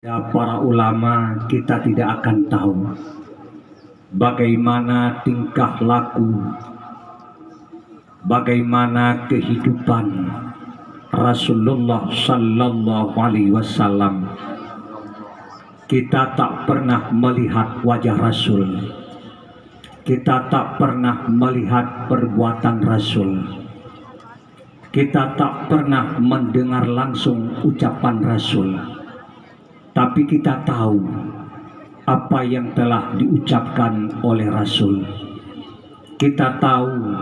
Ya, para ulama, kita tidak akan tahu bagaimana tingkah laku, bagaimana kehidupan Rasulullah Sallallahu Alaihi Wasallam. Kita tak pernah melihat wajah Rasul, kita tak pernah melihat perbuatan Rasul, kita tak pernah mendengar langsung ucapan Rasul. Tapi kita tahu apa yang telah diucapkan oleh Rasul. Kita tahu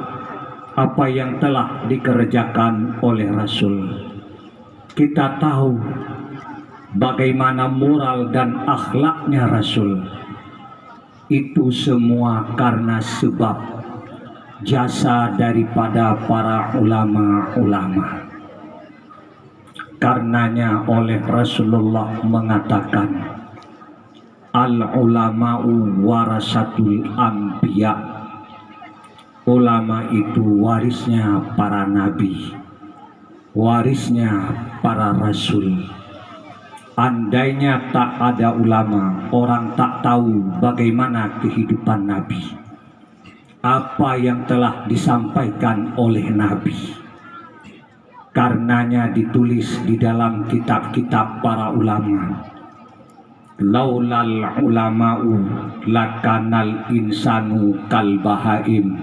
apa yang telah dikerjakan oleh Rasul. Kita tahu bagaimana moral dan akhlaknya Rasul. Itu semua karena sebab jasa daripada para ulama-ulama. Karenanya oleh Rasulullah mengatakan, al-ulama'u warasatul anbiya. Ulama itu warisnya para nabi, warisnya para rasul. Andainya tak ada ulama, orang tak tahu bagaimana kehidupan nabi, apa yang telah disampaikan oleh nabi. Karenanya ditulis di dalam kitab-kitab para ulama, laulal ulama'u lakanal insanu kal bahaim.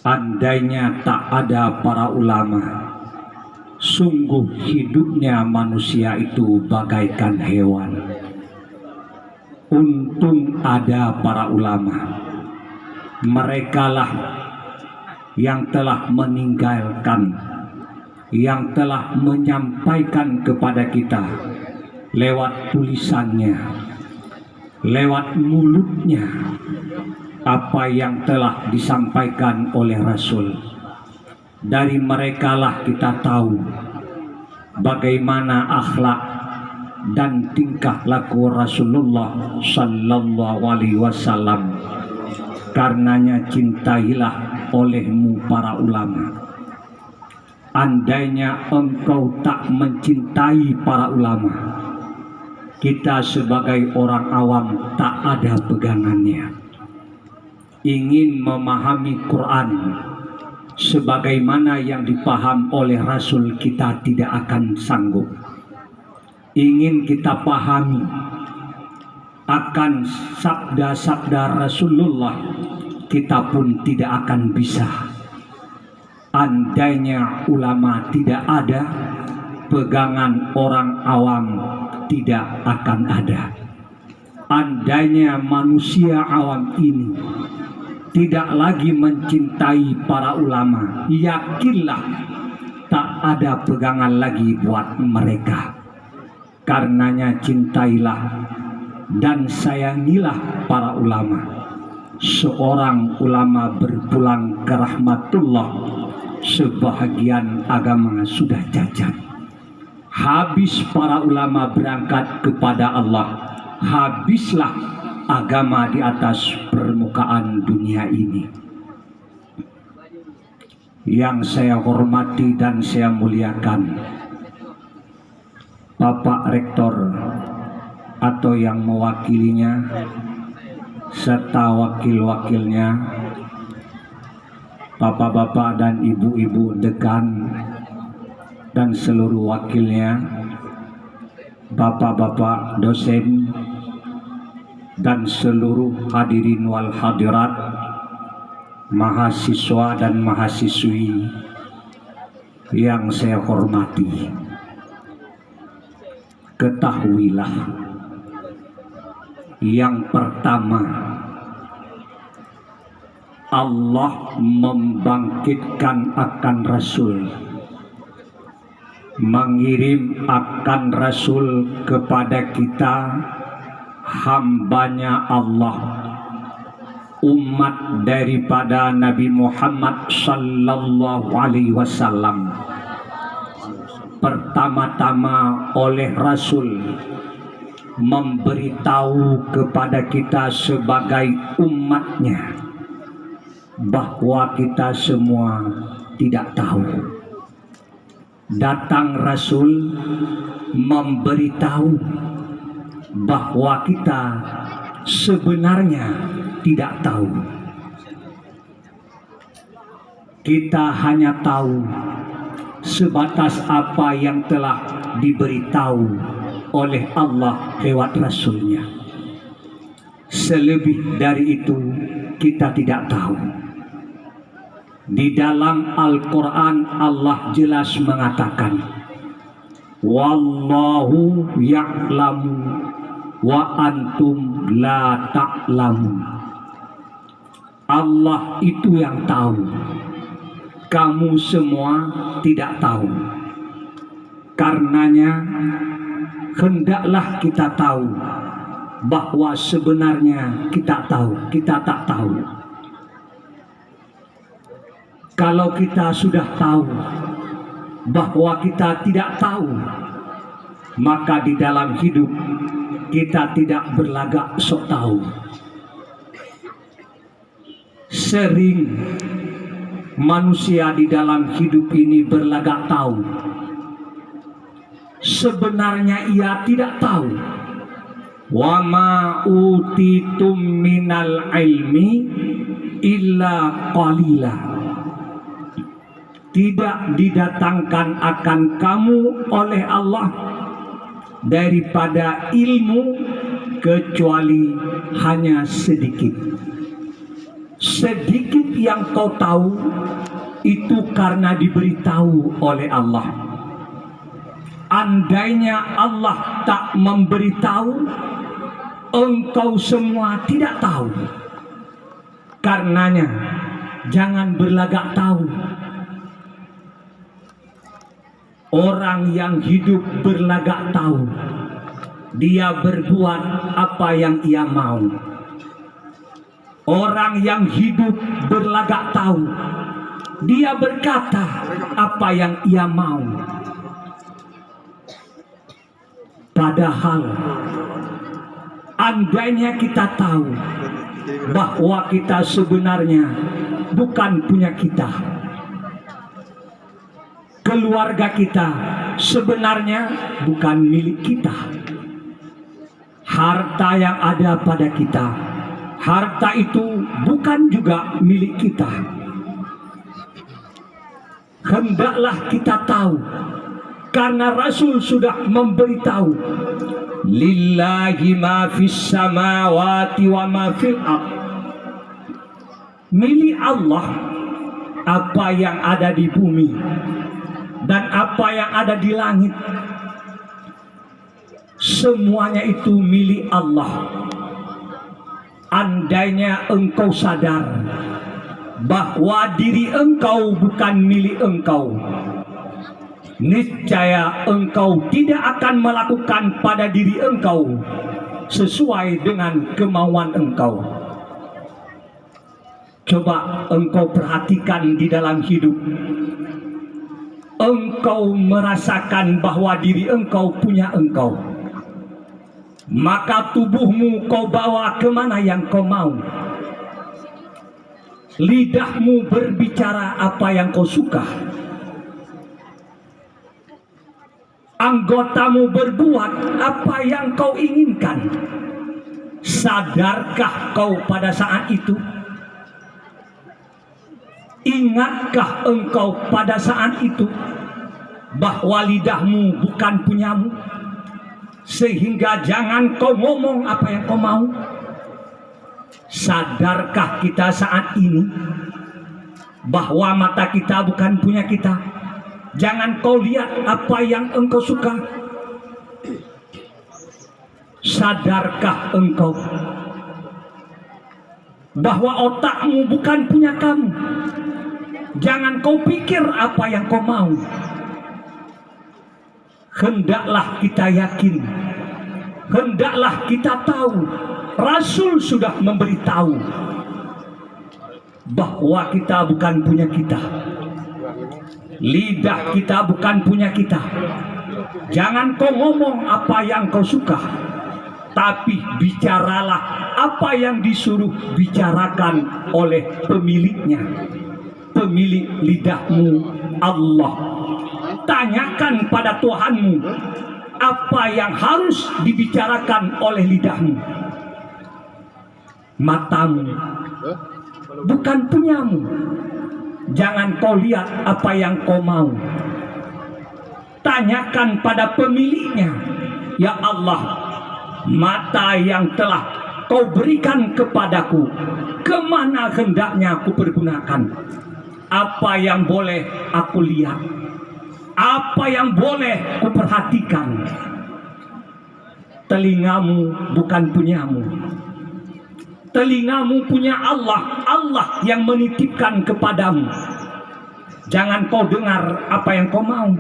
Andainya tak ada para ulama, sungguh hidupnya manusia itu bagaikan hewan. Untung ada para ulama, merekalah yang telah meninggalkan, yang telah menyampaikan kepada kita lewat tulisannya, lewat mulutnya, apa yang telah disampaikan oleh Rasul. Dari merekalah kita tahu bagaimana akhlak dan tingkah laku Rasulullah Sallallahu Alaihi Wasallam. Karenanya cintailah olehmu para ulama. Andainya engkau tak mencintai para ulama, kita sebagai orang awam tak ada pegangannya. Ingin memahami Quran sebagaimana yang dipaham oleh Rasul, kita tidak akan sanggup. Ingin kita pahami akan sabda-sabda Rasulullah, kita pun tidak akan bisa. Andainya ulama tidak ada, pegangan orang awam tidak akan ada. Andainya manusia awam ini tidak lagi mencintai para ulama, yakinlah tak ada pegangan lagi buat mereka. Karenanya cintailah dan sayangilah para ulama. Seorang ulama berpulang ke rahmatullah, sebahagian agama sudah cacat. Habis para ulama berangkat kepada Allah, habislah agama di atas permukaan dunia ini. Yang saya hormati dan saya muliakan, Bapak Rektor atau yang mewakilinya serta wakil-wakilnya, bapak-bapak dan ibu-ibu dekan dan seluruh wakilnya, bapak-bapak dosen dan seluruh hadirin wal hadirat, mahasiswa dan mahasiswi yang saya hormati. Ketahuilah, yang pertama, Allah membangkitkan akan Rasul, mengirim akan Rasul kepada kita, hambanya Allah, umat daripada Nabi Muhammad Sallallahu Alaihi Wasallam. Pertama-tama oleh Rasul memberitahu kepada kita sebagai umatnya bahwa kita semua tidak tahu, datang Rasul memberitahu bahwa kita sebenarnya tidak tahu. Kita hanya tahu sebatas apa yang telah diberitahu oleh Allah lewat Rasulnya. Selebih dari itu kita tidak tahu. Di dalam Al-Quran Allah jelas mengatakan, Wallahu ya'lamu wa antum la ta'lamun. Allah itu yang tahu, kamu semua tidak tahu. Karenanya hendaklah kita tahu bahwa sebenarnya kita tahu, kita tak tahu. Kalau kita sudah tahu bahwa kita tidak tahu, maka di dalam hidup kita tidak berlagak sok tahu. Sering manusia di dalam hidup ini berlagak tahu, sebenarnya ia tidak tahu. Wa ma utitum minal ilmi illa qalila. Tidak didatangkan akan kamu oleh Allah daripada ilmu kecuali hanya sedikit. Sedikit yang kau tahu itu karena diberitahu oleh Allah. Andainya Allah tak memberitahu, engkau semua tidak tahu. Karenanya jangan berlagak tahu. Orang yang hidup berlagak tahu, dia berbuat apa yang ia mau. Orang yang hidup berlagak tahu, dia berkata apa yang ia mau. Padahal andainya kita tahu bahwa kita sebenarnya bukan punya kita, keluarga kita sebenarnya bukan milik kita, harta yang ada pada kita, harta itu bukan juga milik kita. Hendaklah kita tahu, karena Rasul sudah memberitahu, lillahi ma fis samawati wa ma fil ardh. Milik Allah apa yang ada di bumi dan apa yang ada di langit, semuanya itu milik Allah. Andainya engkau sadar bahwa diri engkau bukan milik engkau, niscaya engkau tidak akan melakukan pada diri engkau sesuai dengan kemauan engkau. Coba engkau perhatikan di dalam hidup, engkau merasakan bahwa diri engkau punya engkau, maka tubuhmu kau bawa kemana yang kau mau. Lidahmu berbicara apa yang kau suka, anggotamu berbuat apa yang kau inginkan. Sadarkah kau pada saat itu? Ingatkah engkau pada saat itu bahwa lidahmu bukan punyamu, sehingga jangan kau ngomong apa yang kau mau? Sadarkah kita saat ini bahwa mata kita bukan punya kita? Jangan kau lihat apa yang engkau suka. Sadarkah engkau bahwa otakmu bukan punya kamu? Jangan kau pikir apa yang kau mau. Hendaklah kita yakin, hendaklah kita tahu, Rasul sudah memberitahu bahwa kita bukan punya kita. Lidah kita bukan punya kita. Jangan kau ngomong apa yang kau suka, tapi bicaralah apa yang disuruh bicarakan oleh pemiliknya. Pemilik lidahmu Allah. tanyakan pada Tuhanmu apa yang harus dibicarakan oleh lidahmu. Matamu bukan punyamu. Jangan kau lihat apa yang kau mau. Tanyakan pada pemiliknya. Ya Allah, mata yang telah kau berikan kepadaku, kemana hendaknya aku pergunakan? Apa yang boleh aku lihat? Apa yang boleh aku perhatikan? Telingamu bukan punyamu. Telingamu punya Allah. Allah yang menitipkan kepadamu. Jangan kau dengar apa yang kau mau,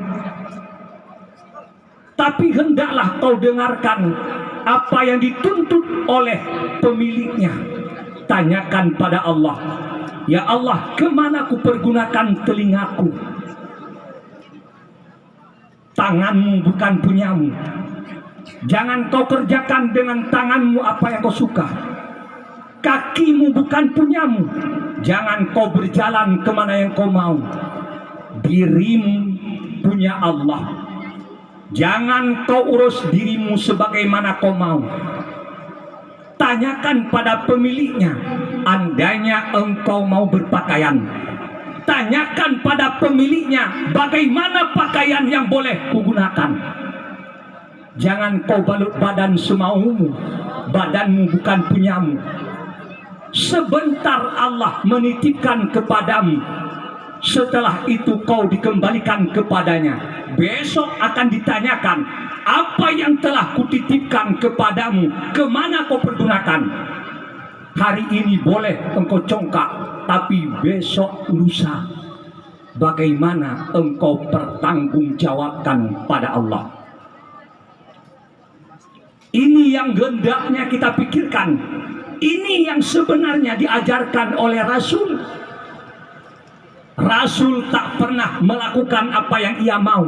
tapi hendaklah kau dengarkan apa yang dituntut oleh pemiliknya. Tanyakan pada Allah, ya Allah, kemana ku pergunakan telingaku? Tanganmu bukan punyamu. Jangan kau kerjakan dengan tanganmu apa yang kau suka. Kakimu bukan punyamu. Jangan kau berjalan kemana yang kau mau. Dirimu punya Allah. Jangan kau urus dirimu sebagaimana kau mau. Tanyakan pada pemiliknya. Andainya engkau mau berpakaian, tanyakan pada pemiliknya, bagaimana pakaian yang boleh kugunakan. Jangan kau balut badan semaumu. Badanmu bukan punyamu. Sebentar Allah menitipkan kepadamu, setelah itu kau dikembalikan kepadanya. Besok akan ditanyakan, apa yang telah kutitipkan kepadamu, kemana kau pergunakan? Hari ini boleh engkau congkak, tapi besok lusa bagaimana engkau pertanggungjawabkan pada Allah? Ini yang hendaknya kita pikirkan. Ini yang sebenarnya diajarkan oleh Rasul. Rasul tak pernah melakukan apa yang ia mau.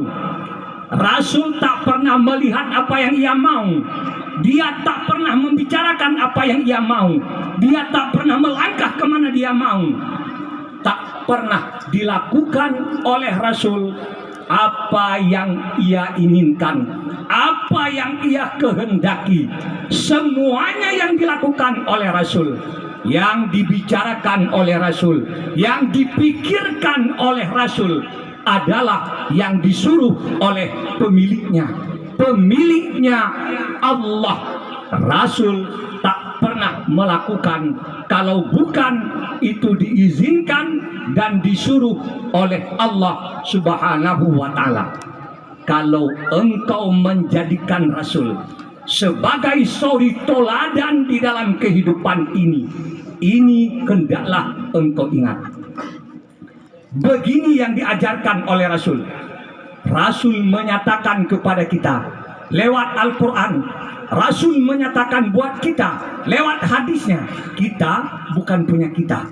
Rasul tak pernah melihat apa yang ia mau. Dia tak pernah membicarakan apa yang ia mau. Dia tak pernah melangkah kemana dia mau. Tak pernah dilakukan oleh Rasul apa yang ia inginkan, apa yang ia kehendaki. Semuanya yang dilakukan oleh Rasul, yang dibicarakan oleh Rasul, yang dipikirkan oleh Rasul adalah yang disuruh oleh pemiliknya. Pemiliknya Allah. Rasul tak pernah melakukan kalau bukan itu diizinkan dan disuruh oleh Allah Subhanahu wa ta'ala. Kalau engkau menjadikan Rasul sebagai suri toladan di dalam kehidupan ini hendaklah engkau ingat. Begini yang diajarkan oleh Rasul. Rasul menyatakan kepada kita lewat Al-Quran. Rasul menyatakan buat kita lewat hadisnya, kita bukan punya kita.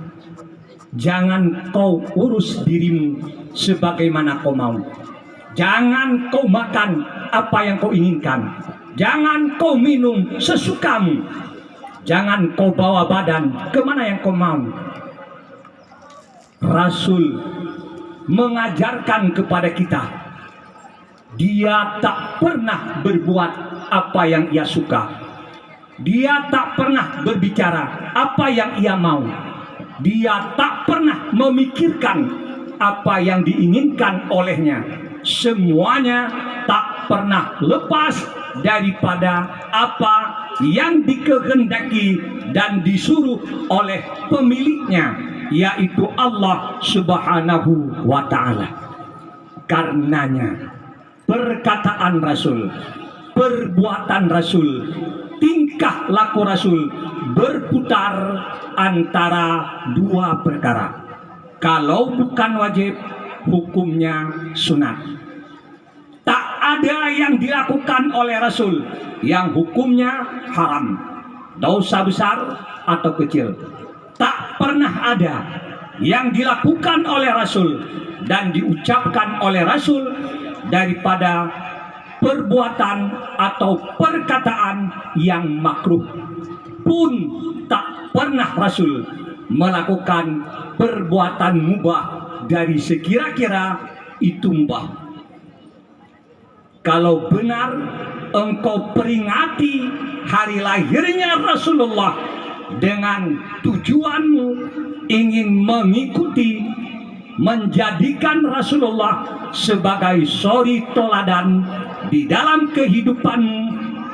Jangan kau urus dirimu sebagaimana kau mau. Jangan kau makan apa yang kau inginkan. Jangan kau minum sesukamu. Jangan kau bawa badan kemana yang kau mau. Rasul mengajarkan kepada kita, dia tak pernah berbuat apa yang ia suka. Dia tak pernah berbicara apa yang ia mau. Dia tak pernah memikirkan apa yang diinginkan olehnya. Semuanya tak pernah lepas daripada apa yang dikehendaki dan disuruh oleh pemiliknya, yaitu Allah Subhanahu wa ta'ala. Karenanya perkataan Rasul, perbuatan Rasul, tingkah laku Rasul berputar antara dua perkara. Kalau bukan wajib, hukumnya sunat. Tak ada yang dilakukan oleh Rasul yang hukumnya haram, dosa besar atau kecil. Tak pernah ada yang dilakukan oleh Rasul dan diucapkan oleh Rasul daripada perbuatan atau perkataan yang makruh. Pun tak pernah Rasul melakukan perbuatan mubah dari sekira-kira itu mubah. Kalau benar engkau peringati hari lahirnya Rasulullah dengan tujuanmu ingin mengikuti, menjadikan Rasulullah sebagai suri toladan di dalam kehidupanmu,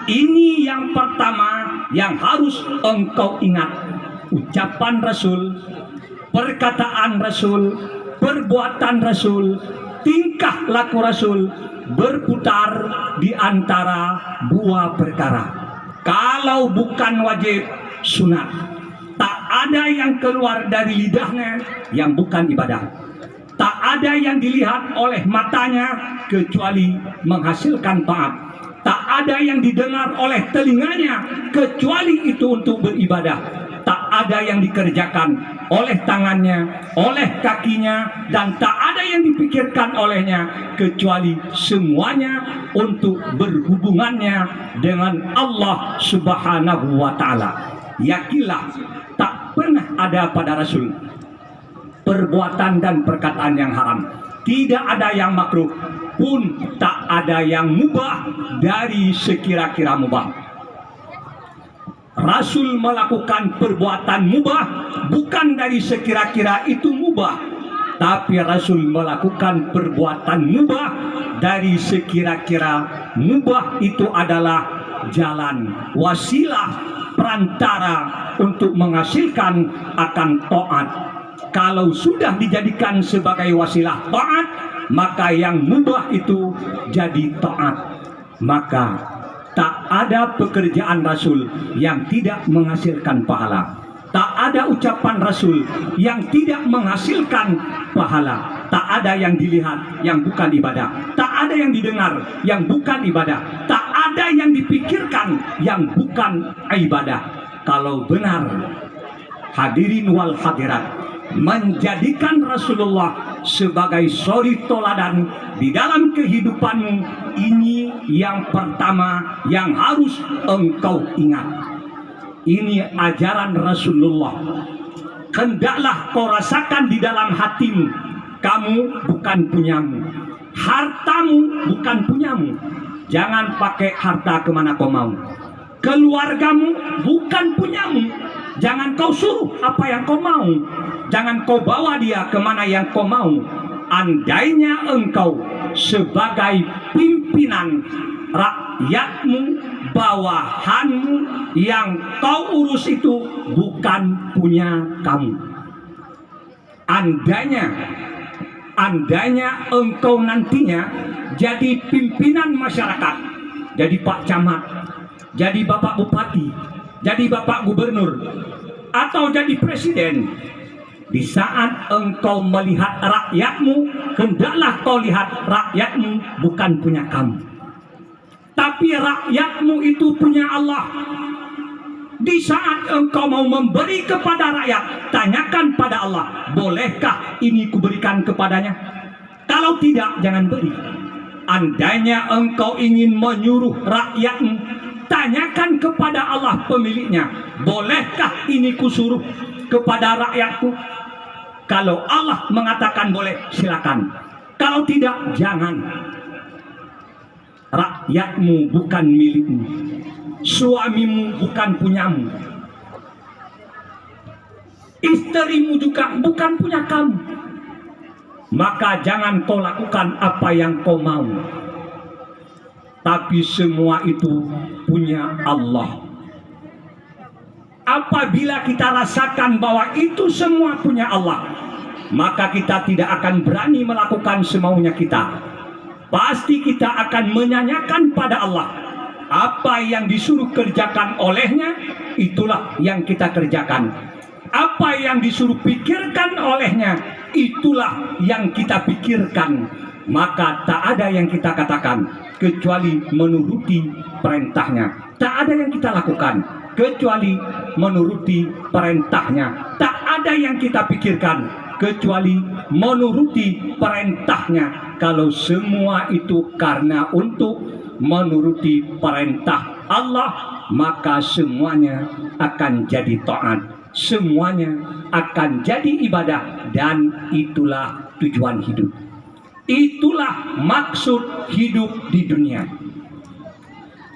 ini yang pertama yang harus engkau ingat. Ucapan Rasul, perkataan Rasul, perbuatan Rasul, tingkah laku Rasul berputar di antara dua perkara. Kalau bukan wajib, sunat. Tak ada yang keluar dari lidahnya yang bukan ibadah. Tak ada yang dilihat oleh matanya kecuali menghasilkan taat. Tak ada yang didengar oleh telinganya kecuali itu untuk beribadah. Tak ada yang dikerjakan oleh tangannya, oleh kakinya, dan tak ada yang dipikirkan olehnya kecuali semuanya untuk berhubungannya dengan Allah Subhanahu wa Ta'ala. Yakinlah, tak pernah ada pada Rasul perbuatan dan perkataan yang haram. Tidak ada yang makruh, pun tak ada yang mubah dari sekira-kira mubah. Rasul melakukan perbuatan mubah bukan dari sekira-kira itu mubah, tapi Rasul melakukan perbuatan mubah dari sekira-kira mubah itu adalah jalan, wasilah, perantara untuk menghasilkan akan taat. Kalau sudah dijadikan sebagai wasilah taat, maka yang mubah itu jadi taat. Maka tak ada pekerjaan Rasul yang tidak menghasilkan pahala. Tak ada ucapan Rasul yang tidak menghasilkan pahala. Tak ada yang dilihat yang bukan ibadah. Tak ada yang didengar yang bukan ibadah. Tak ada yang dipikirkan yang bukan ibadah. Kalau benar, hadirin wal hadirat, menjadikan Rasulullah sebagai suri toladan di dalam kehidupanmu, ini yang pertama yang harus engkau ingat. Ini ajaran Rasulullah. Hendaklah kau rasakan di dalam hatimu, kamu bukan punyamu, hartamu bukan punyamu. Jangan pakai harta kemana kau mau. Keluargamu bukan punyamu, jangan kau suruh apa yang kau mau. Jangan kau bawa dia kemana yang kau mau. Andainya engkau sebagai pimpinan rakyatmu, bawahanmu, yang kau urus itu bukan punya kamu. Andainya engkau nantinya jadi pimpinan masyarakat, jadi Pak Camat, jadi Bapak Bupati, jadi Bapak Gubernur, atau jadi presiden, di saat engkau melihat rakyatmu, hendaklah kau lihat rakyatmu bukan punya kamu, tapi rakyatmu itu punya Allah. Di saat engkau mau memberi kepada rakyat, tanyakan pada Allah, bolehkah ini kuberikan kepadanya? Kalau tidak, jangan beri. Andainya engkau ingin menyuruh rakyatmu, tanyakan kepada Allah pemiliknya, bolehkah ini kusuruh kepada rakyatku? Kalau Allah mengatakan boleh, silakan. Kalau tidak, jangan. Rakyatmu bukan milikmu, suamimu bukan punyamu, istrimu juga bukan punya kamu. Maka jangan kau lakukan apa yang kau mau, tapi semua itu punya Allah. Apabila kita rasakan bahwa itu semua punya Allah, maka kita tidak akan berani melakukan semaunya kita. Pasti kita akan menyanyikan pada Allah. Apa yang disuruh kerjakan olehnya, itulah yang kita kerjakan. Apa yang disuruh pikirkan olehnya, itulah yang kita pikirkan. Maka tak ada yang kita katakan kecuali menuruti perintahnya. Tak ada yang kita lakukan kecuali menuruti perintahnya. Tak ada yang kita pikirkan kecuali menuruti perintahnya. Kalau semua itu karena untuk menuruti perintah Allah, maka semuanya akan jadi taat, semuanya akan jadi ibadah, dan itulah tujuan hidup. Itulah maksud hidup di dunia.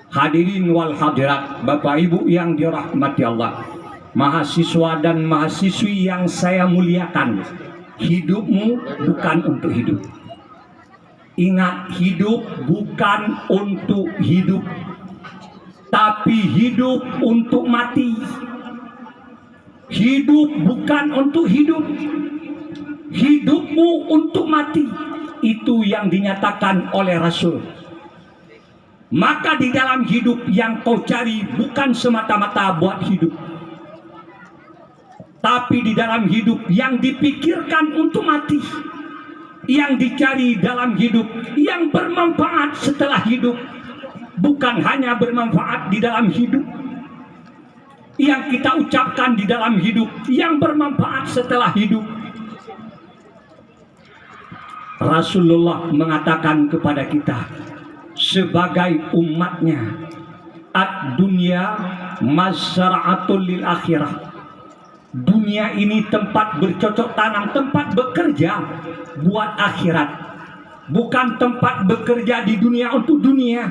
Hadirin wal hadirat, Bapak Ibu yang dirahmati Allah, mahasiswa dan mahasiswi yang saya muliakan, hidupmu bukan untuk hidup. Ingat, hidup bukan untuk hidup, tapi hidup untuk mati. Hidup bukan untuk hidup, hidupmu untuk mati. Itu yang dinyatakan oleh Rasul. Maka di dalam hidup yang kau cari bukan semata-mata buat hidup, tapi di dalam hidup yang dipikirkan untuk mati. Yang dicari dalam hidup yang bermanfaat setelah hidup, bukan hanya bermanfaat di dalam hidup. Yang kita ucapkan di dalam hidup yang bermanfaat setelah hidup. Rasulullah mengatakan kepada kita sebagai umatnya, ad-dunya mazra'atul lil akhirah. Dunia ini tempat bercocok tanam, tempat bekerja buat akhirat. Bukan tempat bekerja di dunia untuk dunia,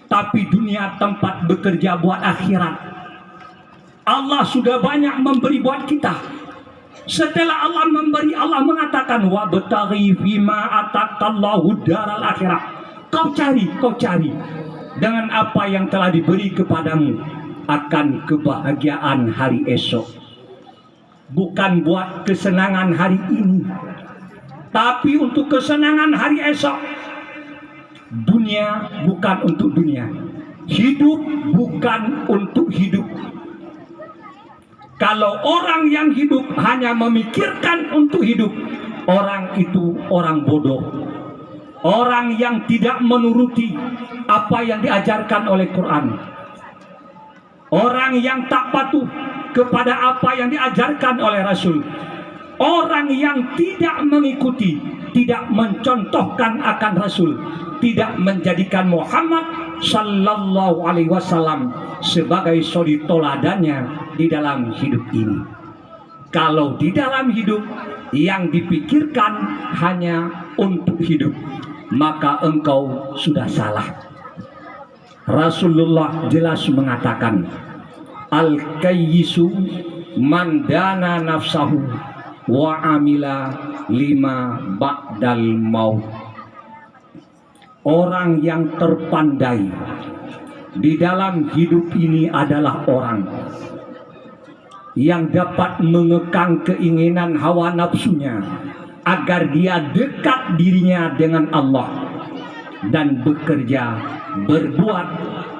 tapi dunia tempat bekerja buat akhirat. Allah sudah banyak memberi buat kita. Setelah Allah memberi, Allah mengatakan wabtaghi fima atakallahu daral akhirah. Kau cari dengan apa yang telah diberi kepadamu akan kebahagiaan hari esok. Bukan buat kesenangan hari ini, tapi untuk kesenangan hari esok. Dunia bukan untuk dunia, hidup bukan untuk hidup. Kalau orang yang hidup hanya memikirkan untuk hidup, orang itu orang bodoh. Orang yang tidak menuruti apa yang diajarkan oleh Quran. Orang yang tak patuh kepada apa yang diajarkan oleh Rasul. Orang yang tidak mengikuti, tidak mencontohkan akan Rasul, tidak menjadikan Muhammad sallallahu alaihi wasallam sebagai suri toladannya di dalam hidup ini. Kalau di dalam hidup yang dipikirkan hanya untuk hidup, maka engkau sudah salah. Rasulullah jelas mengatakan, al-kayyisu man dana nafsahu wa amila lima ba'dal maut. Orang yang terpandai di dalam hidup ini adalah orang yang dapat mengekang keinginan hawa nafsunya agar dia dekat dirinya dengan Allah dan bekerja, berbuat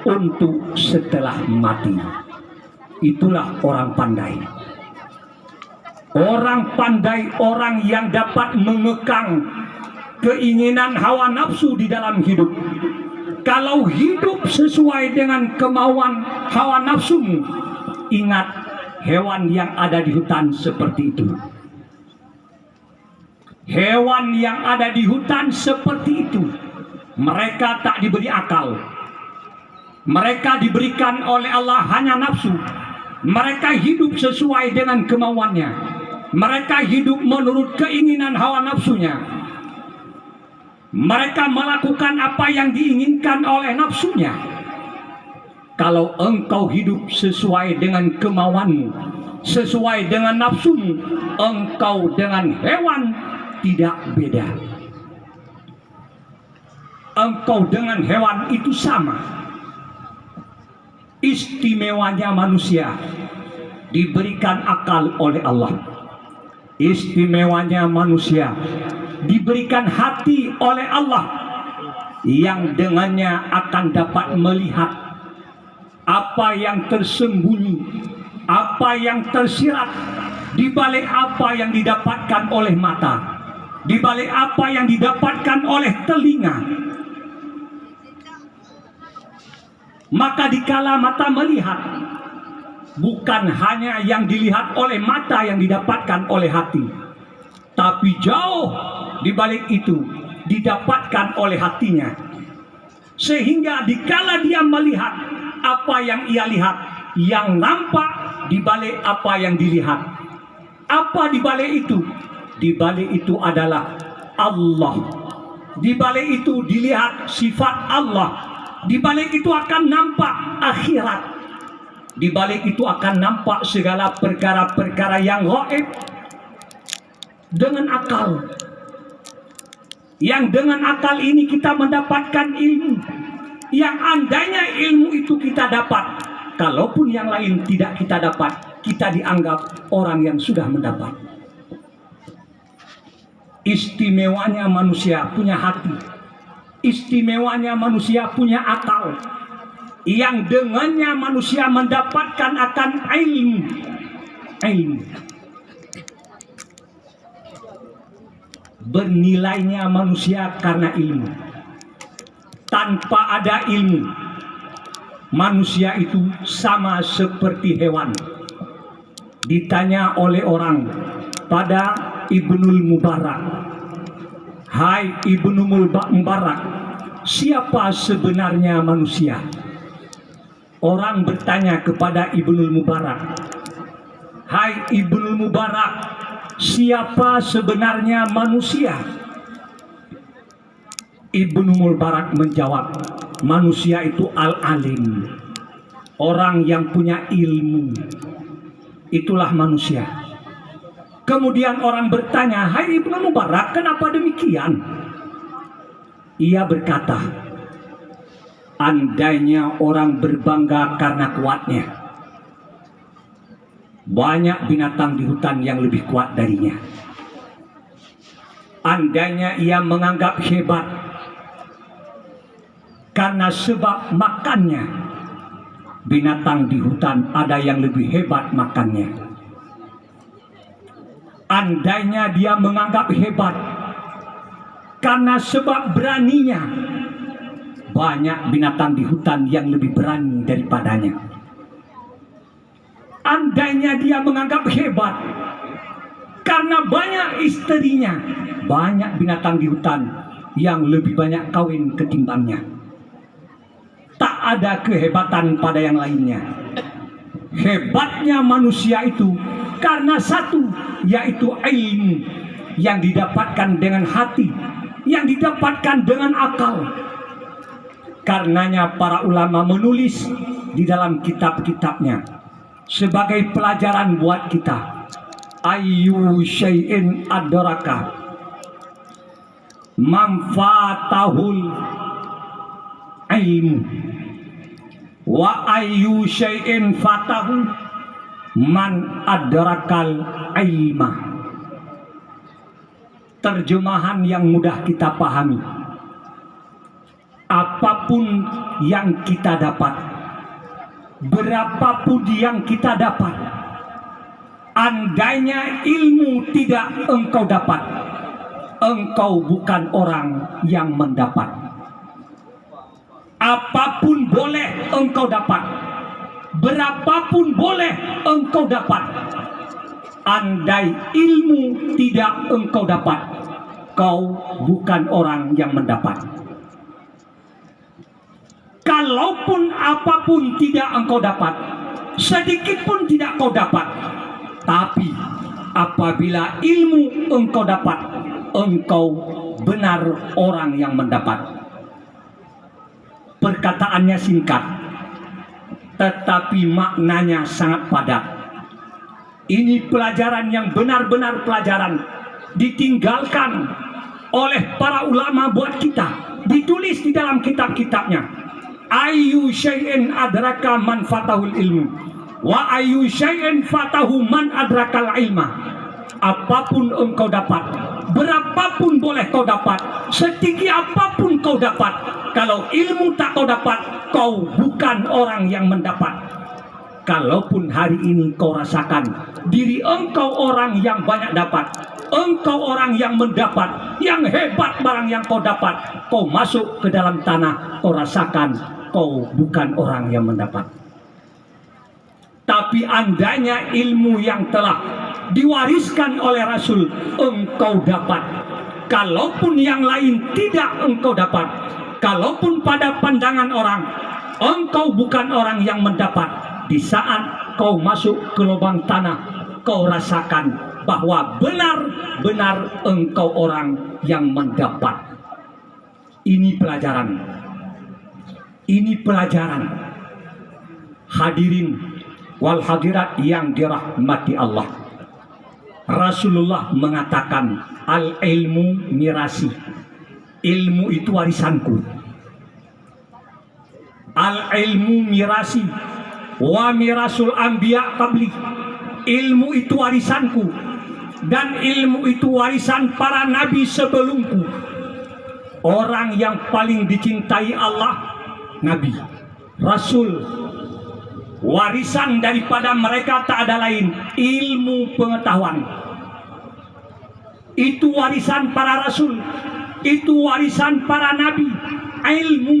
untuk setelah mati. Itulah orang pandai. Orang pandai, orang yang dapat mengekang keinginan hawa nafsu di dalam hidup. Kalau hidup sesuai dengan kemauan hawa nafsumu, ingat hewan yang ada di hutan seperti itu. Hewan yang ada di hutan seperti itu, mereka tak diberi akal. Mereka diberikan oleh Allah hanya nafsu. Mereka hidup sesuai dengan kemauannya. Mereka hidup menurut keinginan hawa nafsunya. Mereka melakukan apa yang diinginkan oleh nafsunya. Kalau engkau hidup sesuai dengan kemauanmu, sesuai dengan nafsumu, engkau dengan hewan tidak beda. Engkau dengan hewan itu sama. Istimewanya manusia diberikan akal oleh Allah. Istimewanya manusia diberikan hati oleh Allah, yang dengannya akan dapat melihat apa yang tersembunyi, apa yang tersirat di balik apa yang didapatkan oleh mata, di balik apa yang didapatkan oleh telinga. Maka dikala mata melihat, bukan hanya yang dilihat oleh mata yang didapatkan oleh hati, tapi jauh di balik itu didapatkan oleh hatinya. Sehingga dikala dia melihat apa yang ia lihat, yang nampak di balik apa yang dilihat. Apa di balik itu? Di balik itu adalah Allah. Di balik itu dilihat sifat Allah. Di balik itu akan nampak akhirat. Di balik itu akan nampak segala perkara-perkara yang gaib dengan akal. Yang dengan akal ini kita mendapatkan ilmu. Yang andainya ilmu itu kita dapat, kalaupun yang lain tidak kita dapat, kita dianggap orang yang sudah mendapat. Istimewanya manusia punya hati. Istimewanya manusia punya akal. Yang dengannya manusia mendapatkan akan ilmu. Ilmu. Bernilainya manusia karena ilmu. Tanpa ada ilmu, manusia itu sama seperti hewan. Ditanya oleh orang pada Ibnul Mubarak, "Hai Ibnu Mubarak, siapa sebenarnya manusia?" Orang bertanya kepada Ibnul Mubarak, "Hai Ibnul Mubarak, siapa sebenarnya manusia?" Ibnu Mubarak menjawab, "Manusia itu al-alim, orang yang punya ilmu. Itulah manusia." Kemudian orang bertanya, "Hai Ibnu Mubarak, kenapa demikian?" Ia berkata, "Andainya orang berbangga karena kuatnya, banyak binatang di hutan yang lebih kuat darinya. Andainya ia menganggap hebat karena sebab makannya, binatang di hutan ada yang lebih hebat makannya. Andainya dia menganggap hebat karena sebab beraninya, banyak binatang di hutan yang lebih berani daripadanya. Andainya dia menganggap hebat karena banyak istrinya, banyak binatang di hutan yang lebih banyak kawin ketimbangnya. Tak ada kehebatan pada yang lainnya. Hebatnya manusia itu karena satu, yaitu ilmu yang didapatkan dengan hati, yang didapatkan dengan akal. Karenanya para ulama menulis di dalam kitab-kitabnya sebagai pelajaran buat kita, ayyu syai'in adraka manfaatahul ilmu wa ayyu syai'in fatahu man adrakal ilma. Terjemahan yang mudah kita pahami, apapun yang kita dapat, berapapun yang kita dapat, andainya ilmu tidak engkau dapat, engkau bukan orang yang mendapat. Apapun boleh engkau dapat, berapapun boleh engkau dapat, andai ilmu tidak engkau dapat, kau bukan orang yang mendapat. Kalaupun apapun tidak engkau dapat, sedikit pun tidak kau dapat, tapi apabila ilmu engkau dapat, engkau benar orang yang mendapat. Perkataannya singkat, tetapi maknanya sangat padat. Ini pelajaran yang benar-benar pelajaran, ditinggalkan oleh para ulama buat kita, ditulis di dalam kitab-kitabnya. Ayyu syai'in adraka man fatahul ilmu wa ayyu syai'in fatahu man adrakal ilma. Apapun engkau dapat, berapapun boleh kau dapat, setinggi apapun kau dapat, kalau ilmu tak kau dapat, kau bukan orang yang mendapat. Kalaupun hari ini kau rasakan diri engkau orang yang banyak dapat, engkau orang yang mendapat, yang hebat barang yang kau dapat, kau masuk ke dalam tanah, kau rasakan kau bukan orang yang mendapat. Tapi andainya ilmu yang telah diwariskan oleh Rasul engkau dapat, kalaupun yang lain tidak engkau dapat, kalaupun pada pandangan orang engkau bukan orang yang mendapat, di saat kau masuk ke lubang tanah, kau rasakan bahwa benar-benar engkau orang yang mendapat. Ini pelajaran. Ini pelajaran. Hadirin wal hadirat yang dirahmati Allah. Rasulullah mengatakan, al ilmu mirasi. Ilmu itu warisanku. Al ilmu mirasi wa mirasul anbiya qabli. Ilmu itu warisanku dan ilmu itu warisan para nabi sebelumku. Orang yang paling dicintai Allah, nabi, rasul. Warisan daripada mereka tak ada lain, ilmu pengetahuan. Itu warisan para rasul, itu warisan para nabi, ilmu.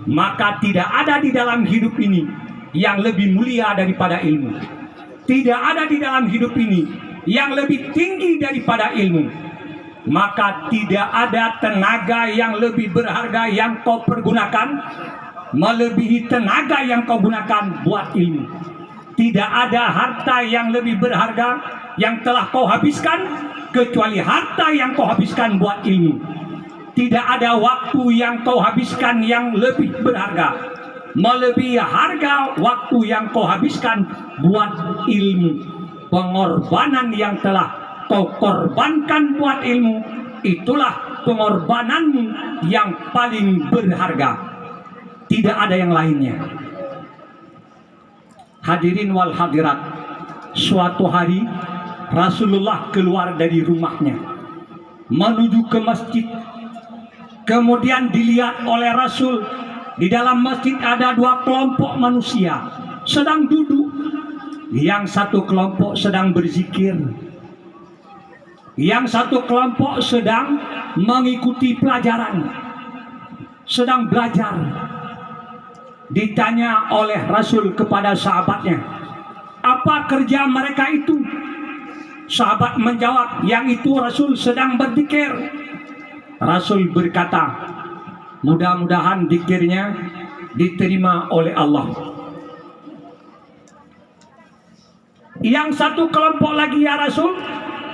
Maka tidak ada di dalam hidup ini yang lebih mulia daripada ilmu. Tidak ada di dalam hidup ini yang lebih tinggi daripada ilmu. Maka tidak ada tenaga yang lebih berharga yang kau pergunakan melebihi tenaga yang kau gunakan buat ilmu. Tidak ada harta yang lebih berharga yang telah kau habiskan kecuali harta yang kau habiskan buat ilmu. Tidak ada waktu yang kau habiskan yang lebih berharga melebihi harga waktu yang kau habiskan buat ilmu. Pengorbanan yang telah kau korbankan buat ilmu, itulah pengorbananmu yang paling berharga. Tidak ada yang lainnya. Hadirin wal hadirat, suatu hari Rasulullah keluar dari rumahnya menuju ke masjid. Kemudian dilihat oleh Rasul, di dalam masjid ada dua kelompok manusia sedang duduk. Yang satu kelompok sedang berzikir, yang satu kelompok sedang mengikuti pelajaran, sedang belajar. Ditanya oleh Rasul kepada sahabatnya, apa kerja mereka itu? Sahabat menjawab, yang itu Rasul sedang berzikir. Rasul berkata, mudah-mudahan zikirnya diterima oleh Allah. Yang satu kelompok lagi, ya Rasul,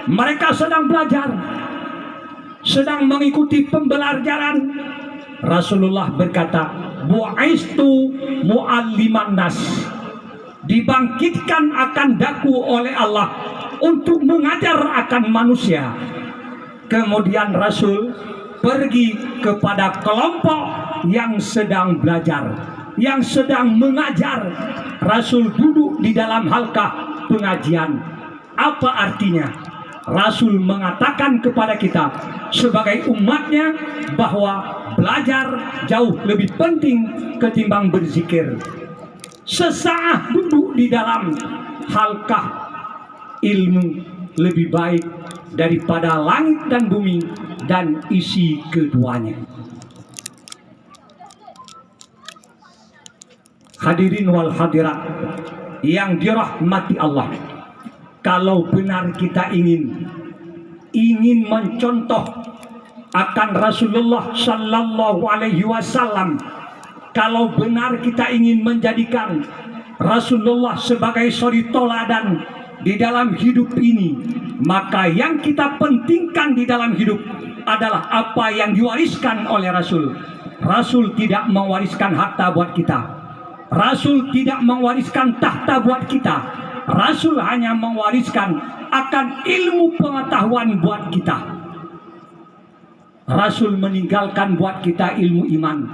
mereka sedang belajar, sedang mengikuti pembelajaran. Rasulullah berkata, bu'istu mu'alliman nas. Dibangkitkan akan daku oleh Allah untuk mengajar akan manusia. Kemudian Rasul pergi kepada kelompok yang sedang belajar, yang sedang mengajar. Rasul duduk di dalam halqah pengajian. Apa artinya? Rasul mengatakan kepada kita sebagai umatnya bahwa belajar jauh lebih penting ketimbang berzikir. Sesaat duduk di dalam halqah ilmu lebih baik daripada langit dan bumi dan isi keduanya. Hadirin wal hadirat yang dirahmati Allah, kalau benar kita ingin mencontoh akan Rasulullah Sallallahu Alaihi Wasallam, kalau benar kita ingin menjadikan Rasulullah sebagai suri toladan di dalam hidup ini, maka yang kita pentingkan di dalam hidup adalah apa yang diwariskan oleh Rasul. Rasul tidak mewariskan harta buat kita. Rasul tidak mewariskan tahta buat kita. Rasul hanya mewariskan akan ilmu pengetahuan buat kita. Rasul meninggalkan buat kita ilmu iman.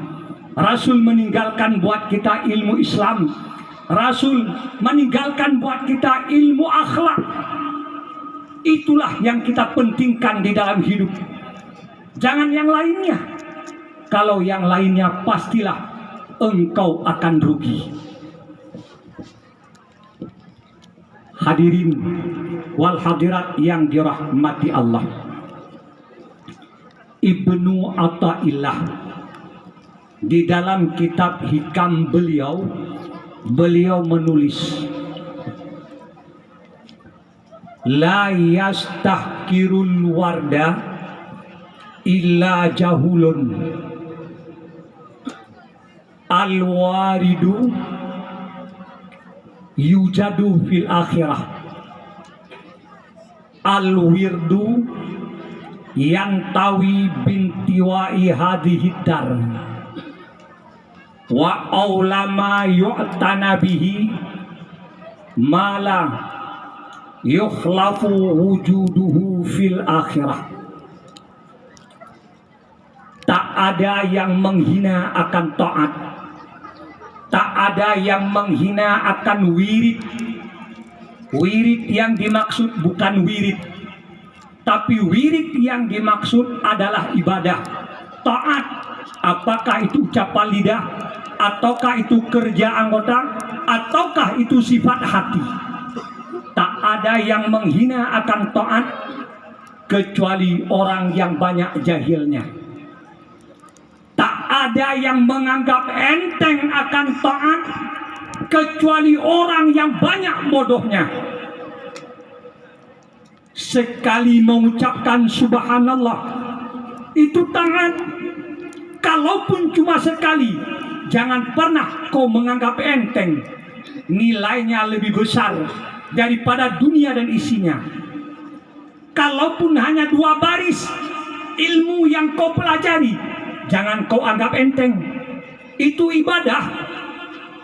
Rasul meninggalkan buat kita ilmu Islam. Rasul meninggalkan buat kita ilmu akhlak. Itulah yang kita pentingkan di dalam hidup. Jangan yang lainnya. Kalau yang lainnya pastilah engkau akan rugi. Hadirin wal hadirat yang dirahmati Allah, Ibnu Athaillah di dalam kitab hikam beliau menulis, la yastahkirul warda illa jahulun, al-waridu yujadu fil akhirah. al-wirdu yantawi bintiwai hadhihi dar wa aulama yu'tana bihi mala yukhlafu wujuduhu fil akhirah. Tak ada yang menghina akan taat, tak ada yang menghina akan wirid. Wirid yang dimaksud bukan wirid, tapi wirid yang dimaksud adalah ibadah, taat. Apakah itu ucapan lidah, ataukah itu kerja anggota, ataukah itu sifat hati. Tak ada yang menghina akan taat kecuali orang yang banyak jahilnya. Tak ada yang menganggap enteng akan taat kecuali orang yang banyak bodohnya. Sekali mengucapkan subhanallah itu taat. Kalaupun cuma sekali, jangan pernah kau menganggap enteng. Nilainya lebih besar daripada dunia dan isinya. Kalaupun hanya 2 baris ilmu yang kau pelajari, jangan kau anggap enteng. Itu ibadah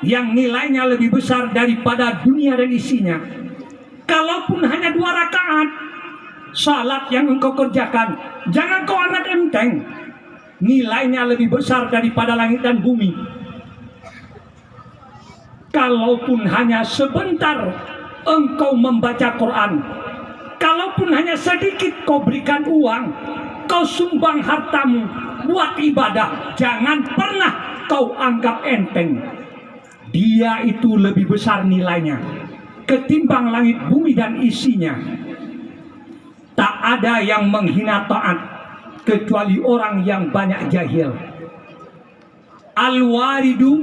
yang nilainya lebih besar daripada dunia dan isinya. Kalaupun hanya 2 rakaat salat yang engkau kerjakan, jangan kau anggap enteng. Nilainya lebih besar daripada langit dan bumi. Kalaupun hanya sebentar engkau membaca Quran, kalaupun hanya sedikit kau berikan uang, kau sumbang hartamu buat ibadah, jangan pernah kau anggap enteng. Dia itu lebih besar nilainya ketimbang langit bumi dan isinya. Tak ada yang menghina taat kecuali orang yang banyak jahil. Al-waridu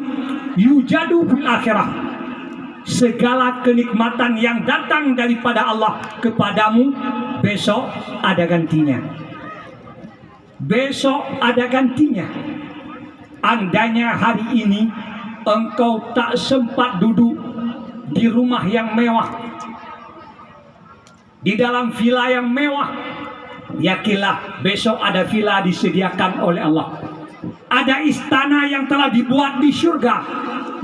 yujadu fil akhirah. Segala kenikmatan yang datang daripada Allah kepadamu, besok ada gantinya. Besok ada gantinya. Andainya hari ini engkau tak sempat duduk di rumah yang mewah, di dalam villa yang mewah, yakinlah besok ada villa disediakan oleh Allah. Ada istana yang telah dibuat di surga.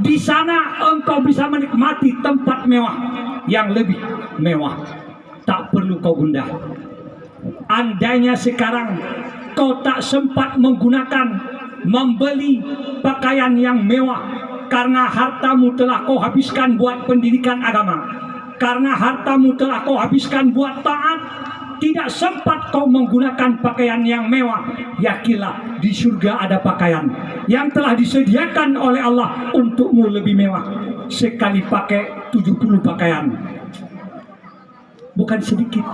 Di sana engkau bisa menikmati tempat mewah yang lebih mewah. Tak perlu kau gundah. Andainya sekarang kau tak sempat menggunakan, membeli pakaian yang mewah, karena hartamu telah kau habiskan buat pendidikan agama, karena hartamu telah kau habiskan buat taat, tidak sempat kau menggunakan pakaian yang mewah, yakinlah di surga ada pakaian yang telah disediakan oleh Allah untukmu lebih mewah. Sekali pakai 70 pakaian, bukan sedikit.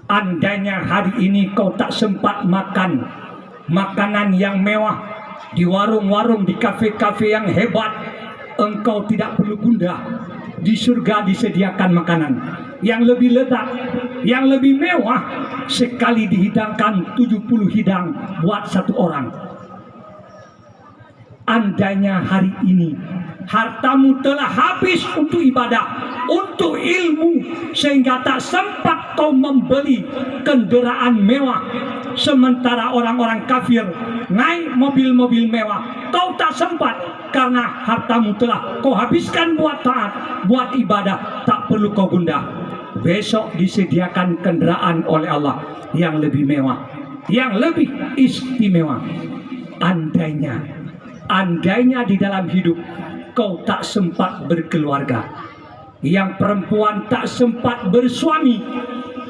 Andainya hari ini kau tak sempat makan makanan yang mewah di warung-warung, di kafe-kafe yang hebat, engkau tidak perlu gundah. Di surga disediakan makanan yang lebih lezat, yang lebih mewah. Sekali dihidangkan 70 hidang buat 1 orang. Andainya hari ini hartamu telah habis untuk ibadah, untuk ilmu, sehingga tak sempat kau membeli kendaraan mewah, sementara orang-orang kafir naik mobil-mobil mewah, kau tak sempat karena hartamu telah kau habiskan buat taat, buat ibadah. Tak perlu kau gundah. Besok disediakan kendaraan oleh Allah yang lebih mewah, yang lebih istimewa. Andainya di dalam hidup kau tak sempat berkeluarga, yang perempuan tak sempat bersuami,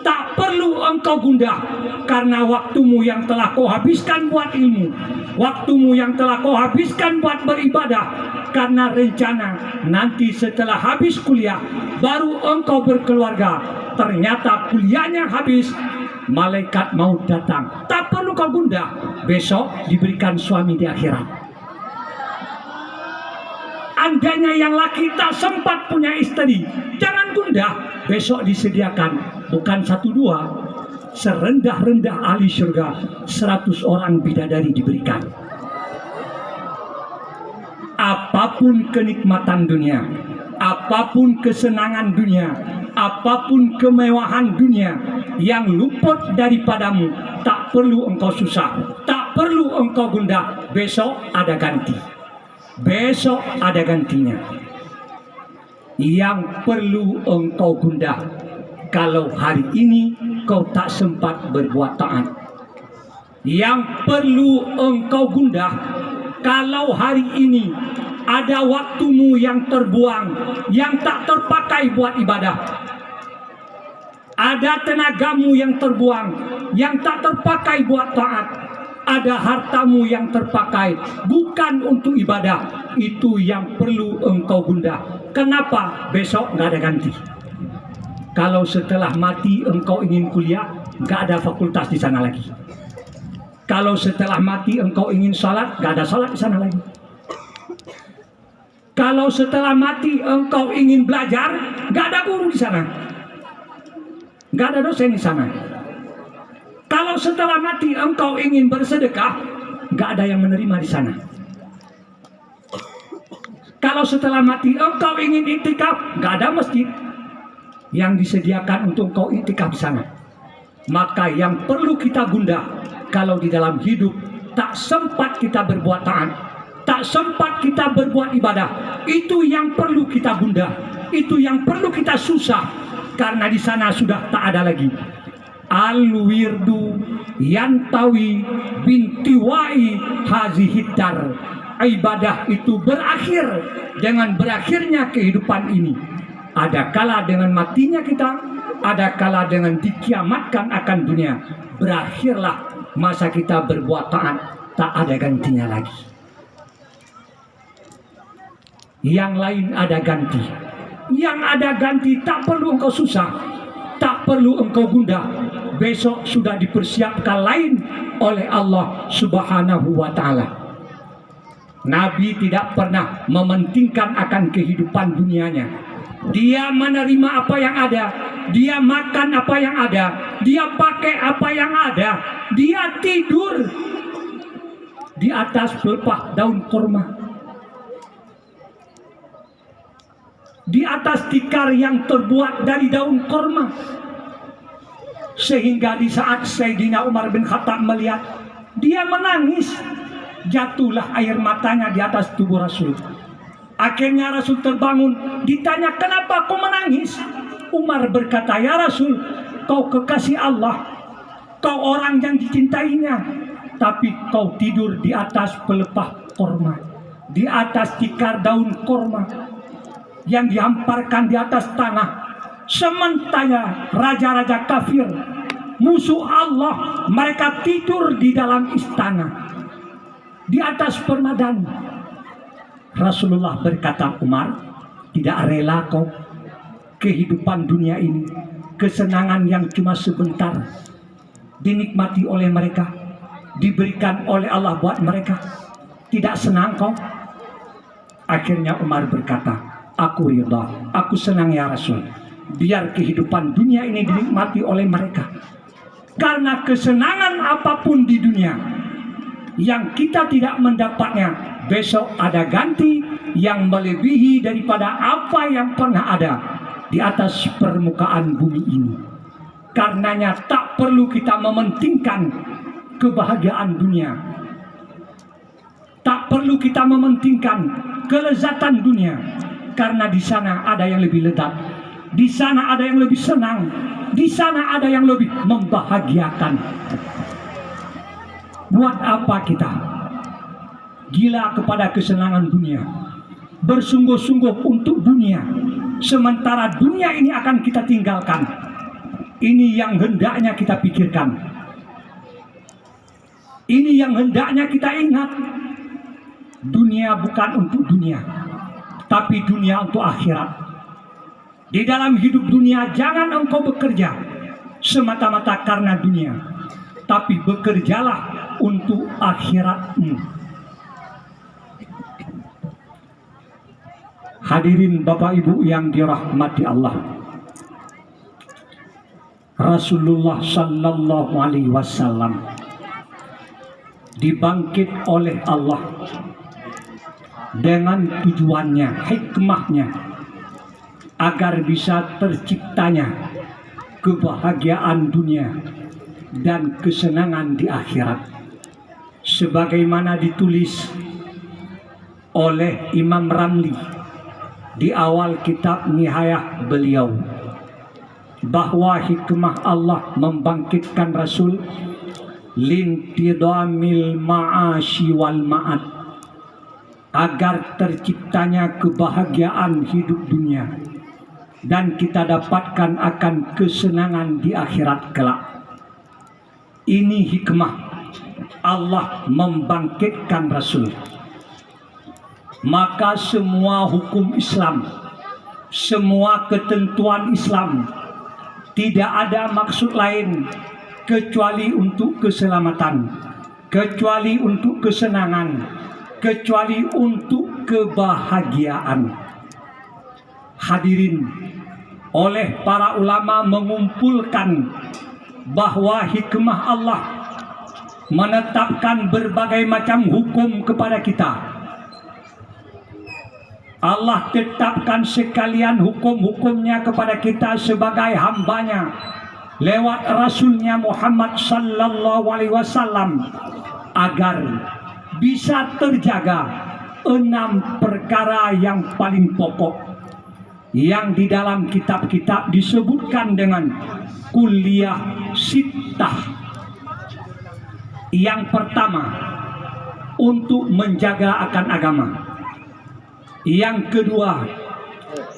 tak perlu engkau gundah, karena waktumu yang telah kau habiskan buat ilmu, waktumu yang telah kau habiskan buat beribadah, karena rencana nanti setelah habis kuliah baru engkau berkeluarga. Ternyata kuliahnya habis, malaikat maut datang, tak perlu kau gundah, besok diberikan suami di akhirat. Andainya yang laki tak sempat punya istri, jangan gundah, besok disediakan bukan 1-2, serendah-rendah ahli surga 100 orang bidadari diberikan. Apapun kenikmatan dunia, apapun kesenangan dunia, apapun kemewahan dunia yang luput daripadamu, tak perlu engkau susah, tak perlu engkau gundah. Besok ada ganti, besok ada gantinya. Yang perlu engkau gundah, kalau hari ini kau tak sempat berbuat taat. Yang perlu engkau gundah, kalau hari ini ada waktumu yang terbuang, yang tak terpakai buat ibadah. Ada tenagamu yang terbuang, yang tak terpakai buat taat. Ada hartamu yang terpakai, bukan untuk ibadah. Itu yang perlu engkau gundah. Kenapa? Besok nggak ada ganti. Kalau setelah mati engkau ingin kuliah, nggak ada fakultas di sana lagi. Kalau setelah mati engkau ingin salat, nggak ada salat di sana lagi. Kalau setelah mati engkau ingin belajar, nggak ada guru di sana, nggak ada dosen di sana. Kalau setelah mati engkau ingin bersedekah, nggak ada yang menerima di sana. Kalau setelah mati engkau ingin iktikaf, nggak ada masjid yang disediakan untuk engkau iktikaf di sana. Maka yang perlu kita gundah, kalau di dalam hidup tak sempat kita berbuat taat, tak sempat kita berbuat ibadah, itu yang perlu kita gundah, itu yang perlu kita susah, karena di sana sudah tak ada lagi. Al-wirdu yantawi bintiwai hazihidar. Ibadah itu berakhir dengan berakhirnya kehidupan ini. Ada kala dengan matinya kita, ada kala dengan dikiamatkan akan dunia. Berakhirlah masa kita berbuat taat, tak ada gantinya lagi. Yang lain ada ganti. Yang ada ganti tak perlu engkau susah, tak perlu engkau gundah. Besok sudah dipersiapkan lain oleh Allah Subhanahu wa ta'ala. Nabi tidak pernah mementingkan akan kehidupan dunianya. Dia menerima apa yang ada, dia makan apa yang ada, dia pakai apa yang ada, dia tidur di atas pelepah daun kurma, di atas tikar yang terbuat dari daun kurma. Sehingga di saat Sayyidina Umar bin Khattab melihat, dia menangis. Jatuhlah air matanya di atas tubuh Rasul. Akhirnya Rasul terbangun, ditanya, kenapa kau menangis? Umar berkata, ya Rasul, kau kekasih Allah, kau orang yang dicintainya, tapi kau tidur di atas pelepah korma, di atas tikar daun korma yang dihamparkan di atas tanah. Sementara raja-raja kafir, musuh Allah, mereka tidur di dalam istana, di atas permadani. Rasulullah berkata, Umar, tidak rela kau kehidupan dunia ini, kesenangan yang cuma sebentar, dinikmati oleh mereka, diberikan oleh Allah buat mereka, tidak senang kau? Akhirnya Umar berkata, aku ridha, aku senang ya Rasul, biar kehidupan dunia ini dinikmati oleh mereka. Karena kesenangan apapun di dunia yang kita tidak mendapatnya, besok ada ganti yang melebihi daripada apa yang pernah ada di atas permukaan bumi ini. Karenanya tak perlu kita mementingkan kebahagiaan dunia, tak perlu kita mementingkan kelezatan dunia, karena di sana ada yang lebih lezat, di sana ada yang lebih senang, di sana ada yang lebih membahagiakan. Buat apa kita gila kepada kesenangan dunia, bersungguh-sungguh untuk dunia, sementara dunia ini akan kita tinggalkan? Ini yang hendaknya kita pikirkan, ini yang hendaknya kita ingat. Dunia bukan untuk dunia, tapi dunia untuk akhirat. Di dalam hidup dunia jangan engkau bekerja semata-mata karena dunia, tapi bekerjalah untuk akhiratmu. Hadirin Bapak Ibu yang dirahmati Allah, Rasulullah Sallallahu Alaihi Wasallam dibangkit oleh Allah dengan tujuannya, hikmahnya, agar bisa terciptanya kebahagiaan dunia dan kesenangan di akhirat, sebagaimana ditulis oleh Imam Ramli di awal kitab Nihayah beliau, bahwa hikmah Allah membangkitkan Rasul lintidamil ma'ashi wal ma'ad, agar terciptanya kebahagiaan hidup dunia dan kita dapatkan akan kesenangan di akhirat kelak. Ini hikmah Allah membangkitkan Rasul. Maka semua hukum Islam, semua ketentuan Islam tidak ada maksud lain kecuali untuk keselamatan, kecuali untuk kesenangan, kecuali untuk kebahagiaan. Hadirin, oleh para ulama mengumpulkan bahwa hikmah Allah menetapkan berbagai macam hukum kepada kita. Allah tetapkan sekalian hukum-hukumnya kepada kita sebagai hambanya lewat Rasulnya Muhammad sallallahu alaihi wasallam, agar bisa terjaga 6 perkara yang paling pokok yang di dalam kitab-kitab disebutkan dengan kuliah sittah. Yang pertama, untuk menjaga akan agama. Yang kedua,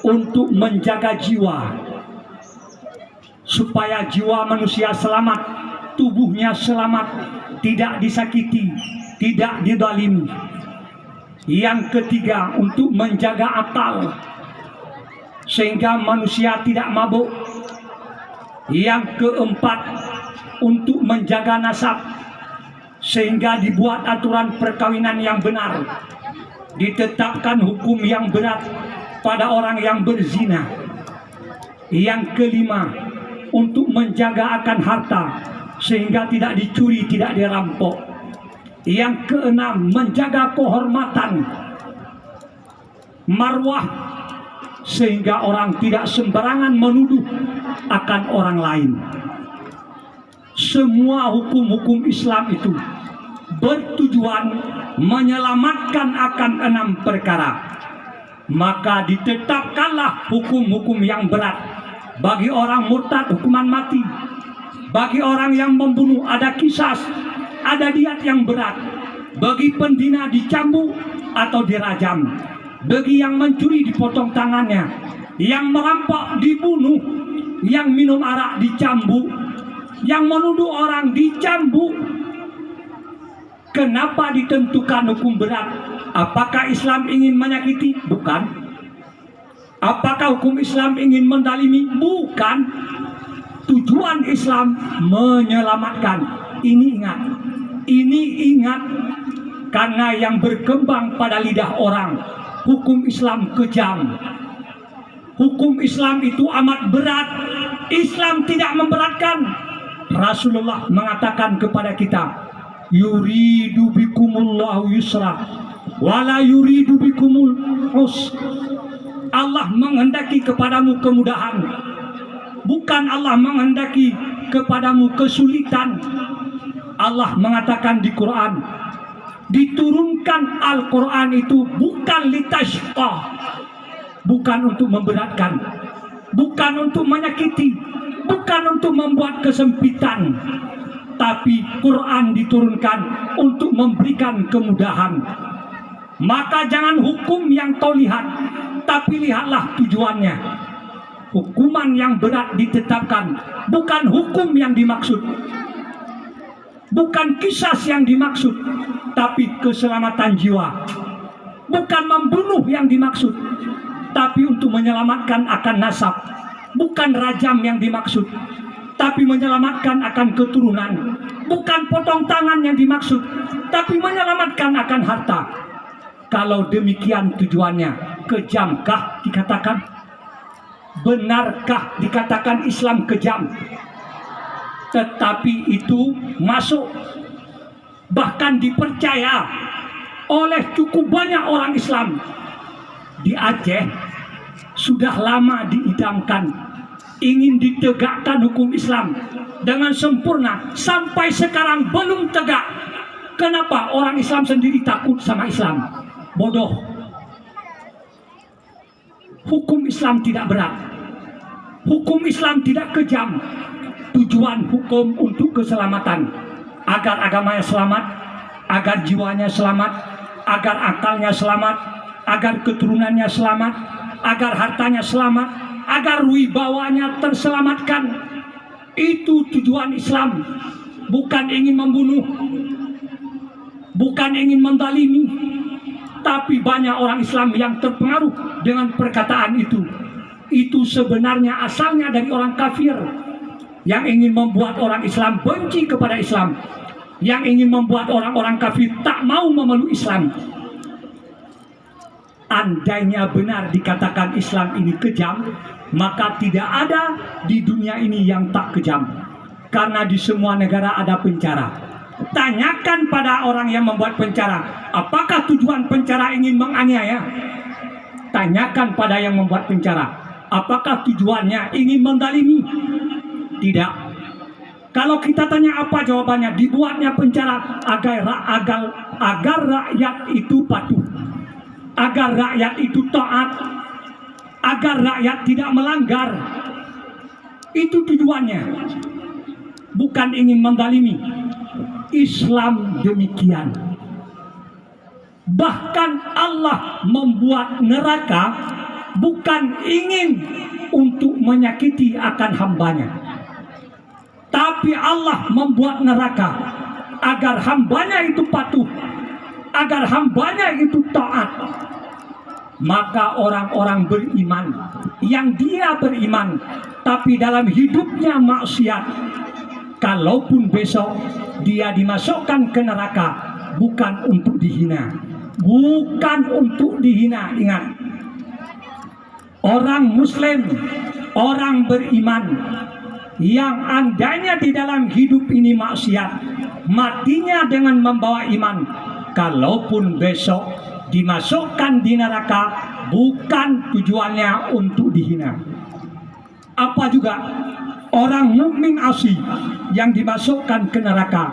untuk menjaga jiwa, supaya jiwa manusia selamat, tubuhnya selamat, tidak disakiti, tidak didalimi. Yang ketiga, untuk menjaga akal, sehingga manusia tidak mabuk. Yang keempat, untuk menjaga nasab, sehingga dibuat aturan perkawinan yang benar, ditetapkan hukum yang berat pada orang yang berzina. Yang kelima, untuk menjaga akan harta, sehingga tidak dicuri, tidak dirampok. Yang keenam, menjaga kehormatan, marwah, sehingga orang tidak sembarangan menuduh akan orang lain. Semua hukum-hukum Islam itu bertujuan menyelamatkan akan 6 perkara. Maka ditetapkanlah hukum-hukum yang berat. Bagi orang murtad hukuman mati, bagi orang yang membunuh ada kisas, ada diat yang berat, bagi pendina dicambuk atau dirajam, bagi yang mencuri dipotong tangannya, yang merampok dibunuh, yang minum arak dicambuk, yang menuduh orang dicambuk. Kenapa ditentukan hukum berat? Apakah Islam ingin menyakiti? Bukan. Apakah hukum Islam ingin mendalimi? Bukan. Tujuan Islam menyelamatkan. Ini ingat, karena yang berkembang pada lidah orang, hukum Islam kejam, hukum Islam itu amat berat. Islam tidak memberatkan. Rasulullah mengatakan kepada kita, yuridu bikumullahu yusra wala yuridu bikumul usra. Allah menghendaki kepadamu kemudahan, bukan Allah menghendaki kepadamu kesulitan. Allah mengatakan di Quran, diturunkan Al-Quran itu bukan litashqa, bukan untuk memberatkan, bukan untuk menyakiti, bukan untuk membuat kesempitan, tapi Quran diturunkan untuk memberikan kemudahan. Maka jangan hukum yang kau lihat, tapi lihatlah tujuannya. Hukuman yang berat ditetapkan, bukan hukum yang dimaksud, bukan kisas yang dimaksud, tapi keselamatan jiwa. Bukan membunuh yang dimaksud, tapi untuk menyelamatkan akan nasab. Bukan rajam yang dimaksud, tapi menyelamatkan akan keturunan. Bukan potong tangan yang dimaksud, tapi menyelamatkan akan harta. Kalau demikian tujuannya, kejamkah dikatakan? Benarkah dikatakan Islam kejam? Tetapi itu masuk, bahkan dipercaya oleh cukup banyak orang Islam. Di Aceh sudah lama diidamkan, ingin ditegakkan hukum Islam dengan sempurna, sampai sekarang belum tegak. Kenapa? Orang Islam sendiri takut sama Islam. Bodoh. Hukum Islam tidak berat, hukum Islam tidak kejam. Tujuan hukum untuk keselamatan, agar agamanya selamat, agar jiwanya selamat, agar akalnya selamat, agar keturunannya selamat, agar hartanya selamat, agar wibawanya terselamatkan. Itu tujuan Islam. Bukan ingin membunuh, bukan ingin mendalimi. Tapi banyak orang Islam yang terpengaruh dengan perkataan itu. Itu sebenarnya asalnya dari orang kafir yang ingin membuat orang Islam benci kepada Islam, yang ingin membuat orang-orang kafir tak mau memeluk Islam. Andainya benar dikatakan Islam ini kejam, maka tidak ada di dunia ini yang tak kejam. Karena di semua negara ada penjara. Tanyakan pada orang yang membuat penjara, apakah tujuan penjara ingin menganiaya? Tanyakan pada yang membuat penjara, apakah tujuannya ingin mendalimi? Tidak. Kalau kita tanya apa jawabannya, dibuatnya penjara agar rakyat itu patuh, agar rakyat itu taat, agar rakyat tidak melanggar. Itu tujuannya, bukan ingin mendalimi. Islam demikian. Bahkan Allah membuat neraka bukan ingin untuk menyakiti akan hambanya, tapi Allah membuat neraka agar hambanya itu patuh, agar hambanya itu taat. Maka orang-orang beriman yang dia beriman tapi dalam hidupnya maksiat, kalaupun besok dia dimasukkan ke neraka, bukan untuk dihina, bukan untuk dihina. Ingat, orang muslim, orang beriman yang andainya di dalam hidup ini maksiat, matinya dengan membawa iman, kalaupun besok dimasukkan di neraka, bukan tujuannya untuk dihina. Apa juga orang mukmin asli yang dimasukkan ke neraka,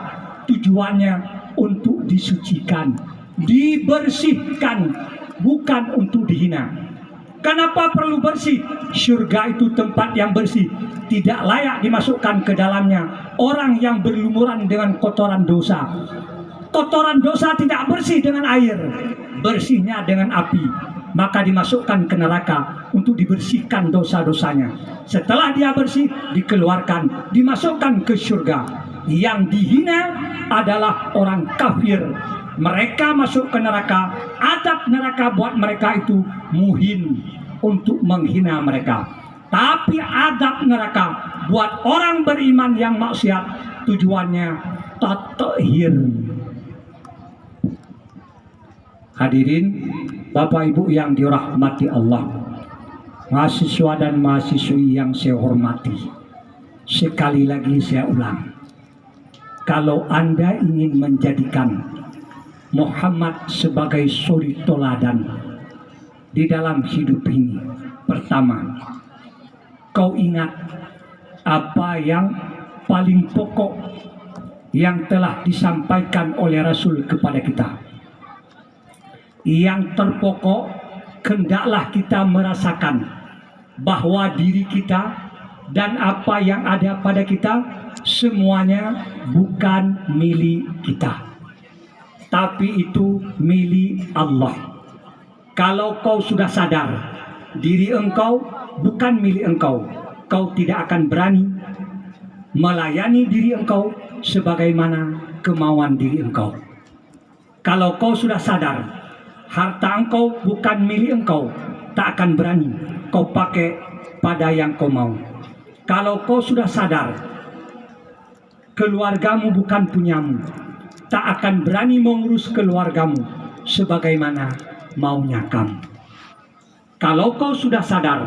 tujuannya untuk disucikan, dibersihkan, bukan untuk dihina. Kenapa perlu bersih? Surga itu tempat yang bersih, tidak layak dimasukkan ke dalamnya orang yang berlumuran dengan kotoran dosa. Kotoran dosa tidak bersih dengan air, bersihnya dengan api. Maka dimasukkan ke neraka untuk dibersihkan dosa-dosanya. Setelah dia bersih, dikeluarkan, dimasukkan ke surga. Yang dihina adalah orang kafir. Mereka masuk ke neraka, adab neraka buat mereka itu muhin, untuk menghina mereka. Tapi adab neraka buat orang beriman yang maksiat, tujuannya tathir. Hadirin Bapak Ibu yang dirahmati Allah, mahasiswa dan mahasiswi yang saya hormati, sekali lagi saya ulang, kalau Anda ingin menjadikan Muhammad sebagai suri toladan di dalam hidup ini, pertama, kau ingat apa yang paling pokok yang telah disampaikan oleh Rasul kepada kita. Yang terpokok, hendaklah kita merasakan bahwa diri kita dan apa yang ada pada kita semuanya bukan milik kita, tapi itu milik Allah. Kalau kau sudah sadar diri engkau bukan milik engkau, kau tidak akan berani melayani diri engkau sebagaimana kemauan diri engkau. Kalau kau sudah sadar harta engkau bukan milik engkau, tak akan berani kau pakai pada yang kau mau. Kalau kau sudah sadar keluargamu bukan punyamu, tak akan berani mengurus keluargamu sebagaimana maunya kamu. Kalau kau sudah sadar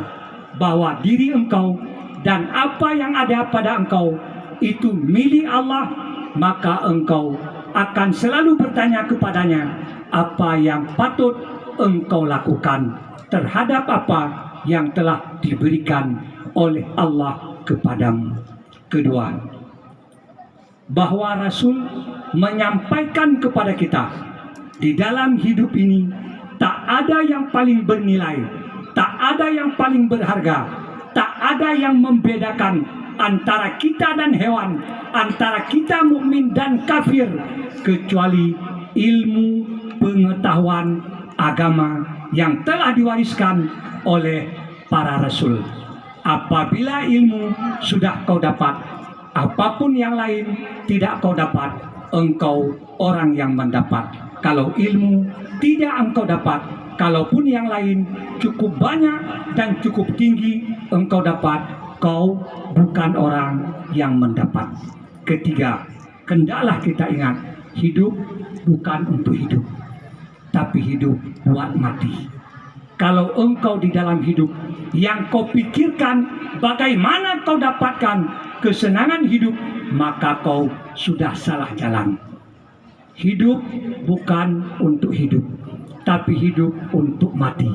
bahwa diri engkau dan apa yang ada pada engkau itu milik Allah, maka engkau akan selalu bertanya kepadanya apa yang patut engkau lakukan terhadap apa yang telah diberikan oleh Allah kepadamu. Kedua, bahwa Rasul menyampaikan kepada kita, di dalam hidup ini tak ada yang paling bernilai, tak ada yang paling berharga, tak ada yang membedakan antara kita dan hewan, antara kita mukmin dan kafir, kecuali ilmu pengetahuan agama yang telah diwariskan oleh para rasul. Apabila ilmu sudah kau dapat, apapun yang lain tidak kau dapat, engkau orang yang mendapat. Kalau ilmu tidak engkau dapat, kalaupun yang lain cukup banyak dan cukup tinggi engkau dapat, kau bukan orang yang mendapat. Ketiga, hendaklah kita ingat, hidup bukan untuk hidup, tapi hidup buat mati. Kalau engkau di dalam hidup yang kau pikirkan bagaimana kau dapatkan kesenangan hidup, maka kau sudah salah jalan. Hidup bukan untuk hidup, tapi hidup untuk mati.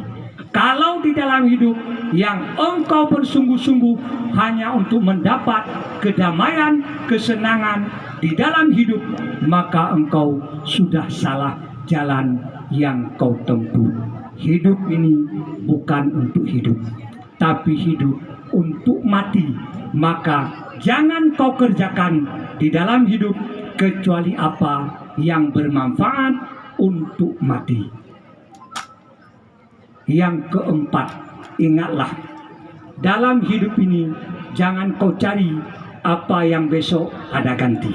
Kalau di dalam hidup yang engkau bersungguh-sungguh hanya untuk mendapat kedamaian, kesenangan di dalam hidup, maka engkau sudah salah jalan yang kau tempuh. Hidup ini bukan untuk hidup, tapi hidup untuk mati. Maka jangan kau kerjakan di dalam hidup kecuali apa yang bermanfaat untuk mati. Yang keempat, ingatlah, dalam hidup ini jangan kau cari apa yang besok ada ganti.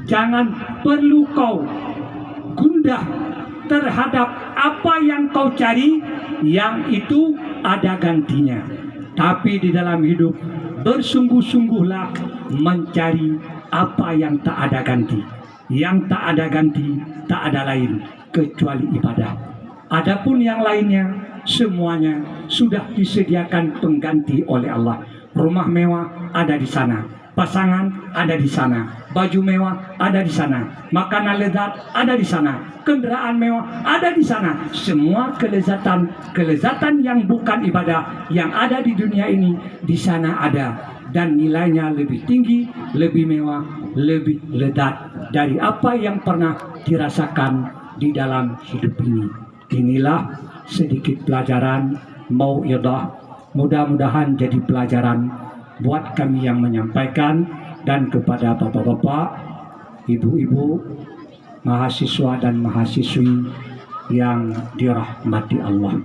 Jangan perlu kau gundah terhadap apa yang kau cari yang itu ada gantinya. Tapi di dalam hidup bersungguh-sungguhlah mencari apa yang tak ada ganti. Yang tak ada ganti tak ada lain kecuali ibadah. Adapun yang lainnya semuanya sudah disediakan pengganti oleh Allah. Rumah mewah ada di sana, pasangan ada di sana, baju mewah ada di sana, makanan lezat ada di sana, kendaraan mewah ada di sana. Semua kelezatan yang bukan ibadah yang ada di dunia ini di sana ada, dan nilainya lebih tinggi, lebih mewah, lebih lezat dari apa yang pernah dirasakan di dalam hidup ini. Inilah sedikit pelajaran mau'idhah. Mudah-mudahan jadi pelajaran buat kami yang menyampaikan dan kepada bapak-bapak, ibu-ibu, mahasiswa dan mahasiswi yang dirahmati Allah.